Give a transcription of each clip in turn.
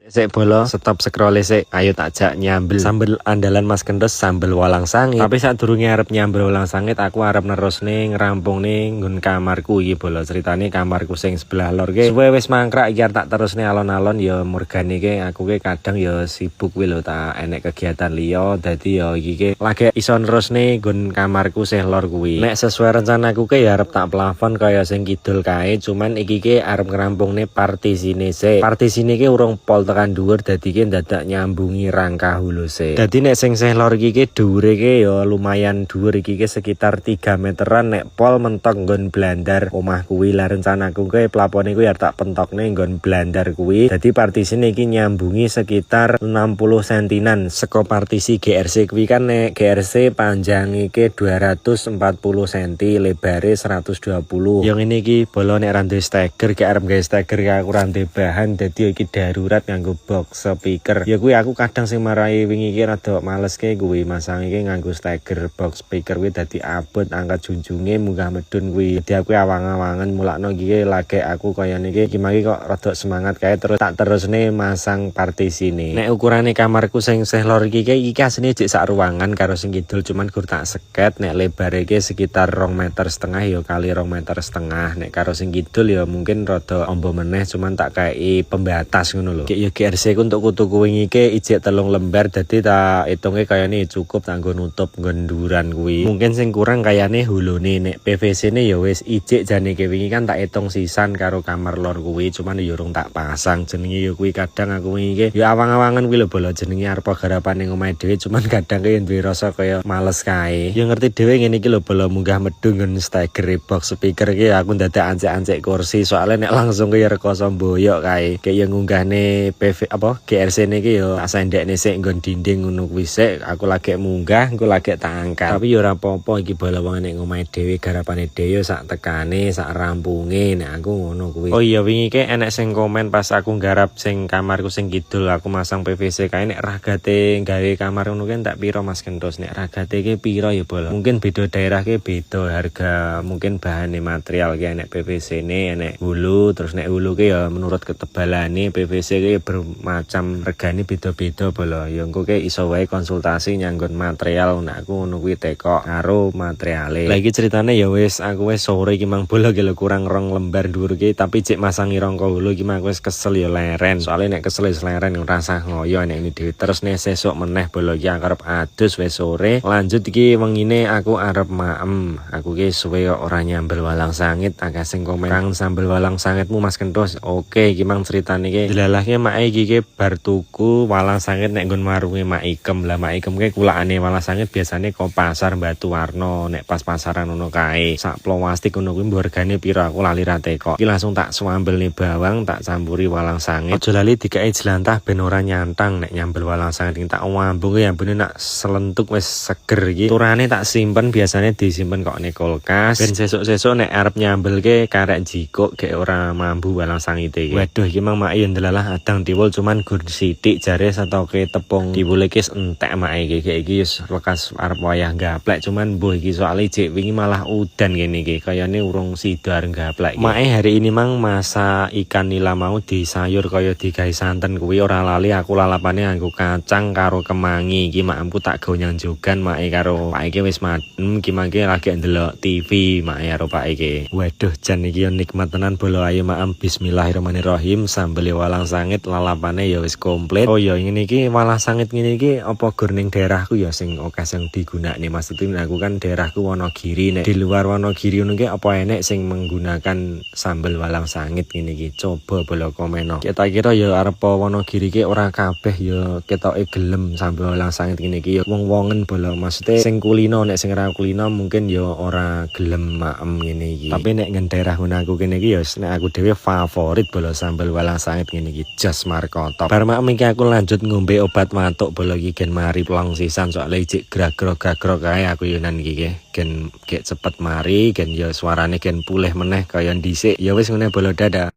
Sik bolo stop scroll sik, ayo takjak nyambel sambel andalan Mas Kentos sambel walang sangit. Tapi sadurunge arep nyambel walang sangit aku arep nerusne ngrampungne nggon kamarku iki bolo. Ceritane kamarku sing sebelah lor ki suwe wis mangkrak iki tak terusne alon-alon ya mergane ki aku ki kadang ya sibuk kuwi lho tak enek kegiatan liya dadi ya iki ki lagi iso nerusne nggon kamarku sing lor kuwi. Nek sesuai rencanaku ki ya arep tak plafon kaya sing kidul kae, cuman iki ki arep ngrampungne partisine sik. Partisine ki urung pol tekan dhuwur dadi ki dadak nyambungi rangka huluse. Dadi nek sing lor iki ki dhuwure ki ya lumayan dhuwur iki ki sekitar 3 meteran nek pol mentok nggon blandar omah kuwi. Lah rencanaku ki plafone kuwi arep tak pentokne nggon blandar kuwi. Dadi partisine iki nyambungi sekitar 60 sentinan saka partisi GRC kuwi kan nek GRC panjang iki 240 cm, lebare 120. Yang ini ki bolo nek rantai steger ki arep gawe steger ki aku rantai bahan dadi iki darurat nganggo box speaker. Ya kuwi aku kadang sing marai wingi iki rada males ke kuwi masang iki nganggo steger box speaker kuwi dadi abot angkat junjunge munggah medun kuwi. Dadi aku awang-awangan mulakno iki lagi aku kaya niki iki kok rada semangat kae terus tak terusne masang partisine. Nek ukurane kamarku sing lor iki asline jek sak ruangan karo sing kidul cuman gur tak seket. Nek lebare iki sekitar 2,5 meter ya kali 2,5 meter. Nek karo sing kidul ya mungkin rada ombo meneh cuman tak kei pembatas ngono lho. Ya GRC ku untuk kutuku wingi ke ijek 3 lembar dadi tak hitunge kayane cukup kanggo nutup ngenduran kuwi. Mungkin sing kurang kayane hulune. Nek PVC ne ya wis ijek jane ke wingi kan tak hitung sisan karo kamar lor kuwi cuman ya urung tak pasang. Jenenge ya kuwi kadang aku wingi ke ya awang-awangan kuwi lho bolo jenenge arep garapan ning omahe dhewe cuman kadang ke duwe rasa kaya males kae. Ya ngerti dhewe ngene iki lho bolo munggah medung ngen steger box speaker ki aku ndadak ancek-ancek kursi soalnya nek langsung ke ya rekoso mboyok kae. Kayak ngunggahne PV apa GRC niki yo tak sendekne sik nggon dinding ngono kuwi sik aku lagi munggah engko lagi tak angkat. Tapi yo ora apa-apa iki bala wong nek ngomahe dhewe garapane dhewe sak tekane sak rampunge nek aku ngono kuwi. Oh iya wingi ke enek sing komen pas aku garap sing kamarku sing kidul aku masang PVC kae nek ragate gawe kamar ngono ki tak piro Mas Kentos nek ragate ki piro ya bala. Mungkin beda daerah ki beda harga mungkin bahane material ki enek PVC ne enek hulu terus nek hulu ki ya menurut ketebalane PVC ki bermacam regane beda-beda bolo. Ya engko ke iso wae konsultasi nyanggon material nek aku ngono kuwi teko karo materiale. Lah iki ceritane ya wis aku wis sore iki mang bolo ki kurang 2 lembar dhuwur ki tapi cek masangi rangka hulu iki mang wis kesel ya leren. Soalnya nek kesel wis leren ngrasah ngoyo nek ini dhewe. Terus nek sesuk meneh bolo iki arep adus wis sore. Lanjut iki wengine aku arep maem. Aku ki suwe ora nyambel walang sangit akeh sing komen kang sambel walang sangitmu Mas Kentos. Oke iki mang ceritane iki delalahke mak iki ki bar tuku walang sangit nek nggon warunge Mak Ikem. Lah Mak Ikem ki kulakane walang sangit biasane kok pasar Batu Warna. Nek pas pasaran ngono kae sak plastik ngono kuwi regane piro aku lali ra teko. Iki langsung tak swambelne bawang tak campuri walang sangit. Aja lali dikae jelantah ben ora nyantang nek nyambel walang sangit tak wambung ya ampune nak selentuk wis seger iki. Turane tak simpen biasane disimpen kok ning kulkas ben sesuk-sesuk nek arep nyambel ke karek jikuk gek ora mambu walang sangite iki. Waduh iki mang mak yen delalah adang tiwul cuman gur sithik jare satoke tepung tiwul iki entek mak iki wis lekas arep wayah gaplek cuman mbuh iki soalnya jek wingi malah udan ngene iki kayane urung sida arep gaplek. Mak hari ini mang masak ikan nila mau di sayur kaya digawe santen kuwi ora lali aku lalapane nganggo kacang karo kemangi. Iki makku tak gonyang jogan mak karo Pak iki wis madem iki mangke lagi ndelok TV mak karo Pak iki. Waduh jan iki yo nikmat tenan bolo ayo maem bismillahirrahmanirrahim sambel walang sangit lalapane ya wis komplit. Oh ya ngene iki walang sangit ngene iki apa gur ning daerahku ya sing oke sing digunakne maksudnya aku kan daerahku Wonogiri nek di luar Wonogiri ngono ki apa enek sing menggunakan sambel walang sangit ngene iki coba bolo komeno. Kita kira ya arep Wonogiri ki ora kabeh ya ketoke gelem sambel walang sangit ngene iki ya wong-wongen bolo maksudnya sing kulino nek sing ora kulino mungkin ya ora gelem maem ngene iki. Tapi nek ngen daerah ngono aku kene iki ya nek aku dhewe favorit bolo sambel walang sangit ngene iki jas markoto. Bar maem iki aku lanjut ngombe obat watuk bolo iki gen mari pulang sisan soalnya ijik grag-grog kae aku yonan iki gen cepet mari gen ya suarane gen pulih meneh kaya dhisik. Ya wis ngene bolo dadah.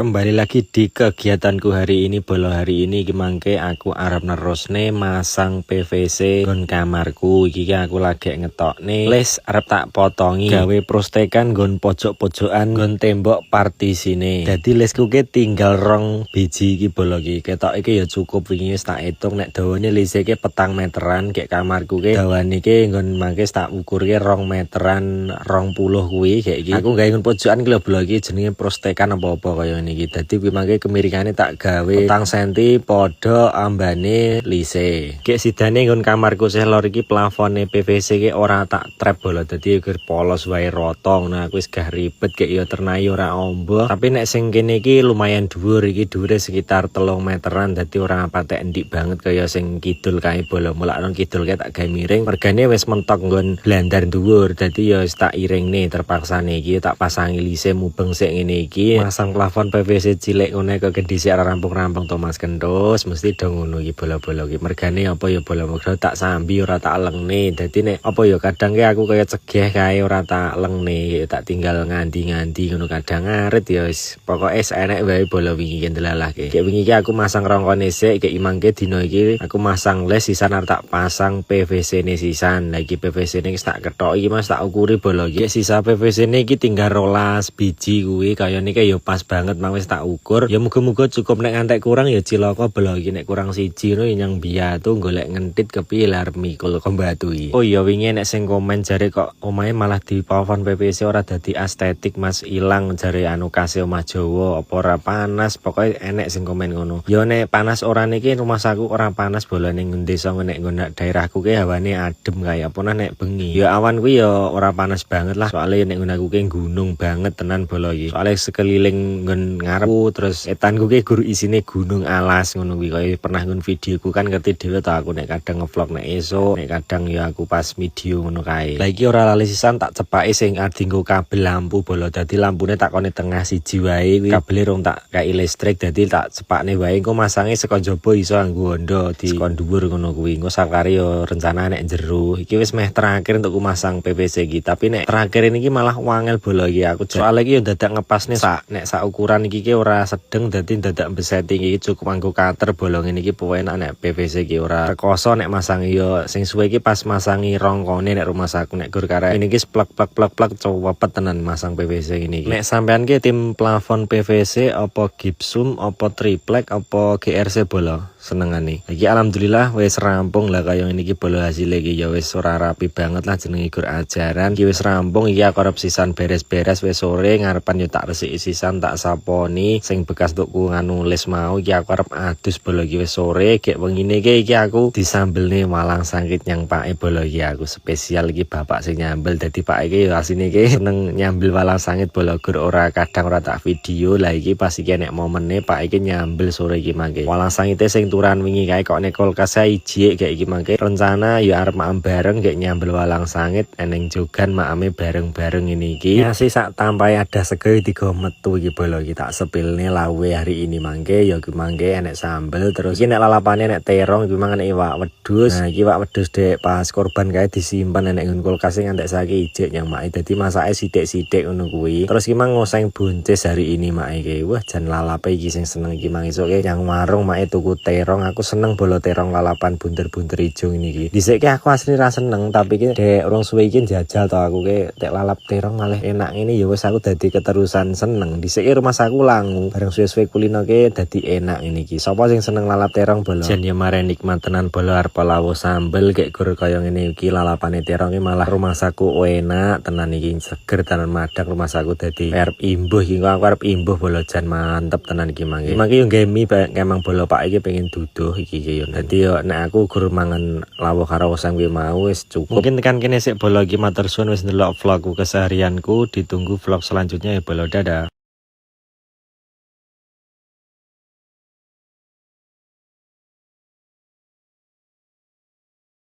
Kembali lagi di kegiatanku hari ini. Bolo hari ini iki mangke aku arep nerusne masang PVC nggon kamarku. Iki aku lagi ngetokne les arep tak potongi gawe prostekan nggon pojok-pojokan nggon tembok partisine. Dadi lesku ki tinggal 2 biji iki bolo iki. Ketok iki ya cukup, wingi wis tak hitung nek dawane lise ki 4 meteran, kayak kamarku ki dawane iki nggon mangke tak ukur ki 2 meteran 20 kuwi kayak iki. Aku gawe nggon pojokan ki lho bolo iki jenenge prostekan apa-apa kaya niki. Dadi kuwi mangke kemirikane tak gawe 4 cm padha ambane lise. Kayak sidane nggon kamarku sih lor iki plafone PVC ki ora tak trap bolo. Dadi gur polos wae rotong. Nah aku wis gak ribet kayak ya ternai ora ombo. Tapi nek sing kene iki lumayan dhuwur, iki dhuwure sekitar 3 meteran. Dadi ora patek endik banget kaya sing kidul kae bolo. Mulakno kidul kae tak gawe miring. Mergane wis mentok nggon blandar dhuwur. Dadi ya wis tak iringne terpaksane iki tak pasangi lise mubeng sik ngene iki. Masang plafon PVC cilik ngene kok dhisik ora rampung-rampung to Mas Kendus, mesti do ngono iki bola-bola iki. Mergane apa ya bola mugro tak sambi ora tak lengne. Dadi nek apa ya kadang ki aku kaya cegeh kae ora tak lengne, tak tinggal ngandi-ngandi ngono kadang ngarit ya wis. Pokoke enek wae bola wingi ki ndelalahke. Kayak wingi ki aku masang rongkone sik, kayak imangke dino iki aku masang les sisan arep tak pasang PVC ne sisan. Lagi PVC ne wis tak kethok iki Mas, tak ukuri bola iki. Sisa PVC ne iki tinggal 12 biji kuwi kaya niki ya pas banget mang wis tak ukur. Ya muga-muga cukup, nek ngantek kurang ya cilaka bolo iki. Nek kurang siji no yang biatu golek ngentit kepiye lar mikul kombatu iki. Oh iya wingi nek sing komen jare kok omahe malah di plafon PVC ora dadi estetik Mas, ilang jare anu kasih omah Jawa apa ora panas. Pokoke enek sing komen ngono. Ya nek panas ora niki rumah saku ora panas bolo ning desa nek nggon daerahku ki hawane adem kaya apa nek bengi. Ya awan kuwi ya ora panas banget lah. Soale nek nggon aku ki gunung banget tenan bolo iki. Soale sekeliling nggon ngarepku terus etanku ki guru isine gunung alas ngono kuwi. Kaya pernah nggon videoku kan ngerti dhewe to aku nek kadang ngevlog nek esuk, nek kadang ya aku pas video ngono kae. Lah iki ora lali sisan tak cepake sing dinggo kabel lampu bolo. Dadi lampune tak kone tengah siji wae kuwi. Kabele rong tak kae listrik dadi tak cepakne wae. Engko masange saka jaba iso nganggo ondo di kon dhuwur ngono kuwi. Engko sakare yo rencana nek jero. Iki wis meh terakhir untuk masang PVC iki. Tapi nek terakhir ini malah wangel bolo iki aku. Soale iki yo dadak ngepasne nek sak ukuran iki ki ora sedeng, dadi dadak besetting iki cukup nganggo cutter bolong ini iki enak nek PVC iki ora rekoso nek masang yo sing suwe iki pas masangi rongkone nek rumah saku nek gur karek ini iki plek cowepet tenan masang PVC ini iki. Nek sampean ki tim plafon PVC apa gypsum apa triplek apa GRC bolo senengane. Iki alhamdulillah wis rampung lah kaya ini iki bolo hasil iki ya wis ora rapi banget lah jenenge gur ajaran. Iki wis rampung iki aku arep sisan beres-beres wis sore ngarepan yo tak resiki sisan tak saponi sing bekas tukku nganu les mau iki aku arep adus bolo iki wis sore. Gek wengine iki aku disambelne walang sangit yang pake bolo iki aku spesial iki bapak sing nyambel. Dadi pak iki yo asine iki seneng nyambel walang sangit bolo gur ora kadang ora tak video. Lah iki pas iki nek momene pak iki nyambel sore iki mangke. Walang sangite sing turan wingi kae kok nek kulkas iji kayak iki mangke rencana yo arep maem bareng gek nyambel walang sangit eneng jogan maeme bareng-bareng ini iki. Ngasih sak tampai ada sego 3 metu iki bolo iki tak sepilne lawe hari ini mangke ya iki mangke enek sambel terus iki nek lalapane nek terong iki mangan iwak wedhus. Nah iki iwak wedhus dek pas korban kae disimpen enek nggon kulkas sing ngantek saiki ijik yang make dadi masake sithik-sithik ngono kuwi. Terus iki mang ngoseng buncis hari ini make iki. Wah jan lalape iki sing seneng iki mang esuk yang warung make tuku terong. Aku seneng bolo terong lalapan bunter-bunter ijo ini iki. Dhisik ki aku asli ra seneng tapi ki dek urung suwe iki jajal to aku ki tek lalap terong malah enak ngene ya wis aku dadi keterusan seneng. Dhisik rumah saku langu bareng suwe-suwe kulino ki dadi enak ini iki. Sapa sing seneng lalap terong bolo jan ya mare nikmat tenan bolo arep lawuh sambel gek gur kaya ngene iki lalapane terong ki malah rumah saku enak tenan iki seger tenan madak rumah saku dadi arep imbuh iki aku arep imbuh bolo jan mantep tenan iki mangke. Mangke yo gawe mie emang bolo pak iki pengen duduh iki yo. Dadi yo nek aku gur mangan lawuh karo wosang kuwi mau wis cukup. Mungkin tekan kene sik bolo iki matur suwun wis ndelok vlogku keseharianku. Ditunggu vlog selanjutnya ya bolo. Dadah.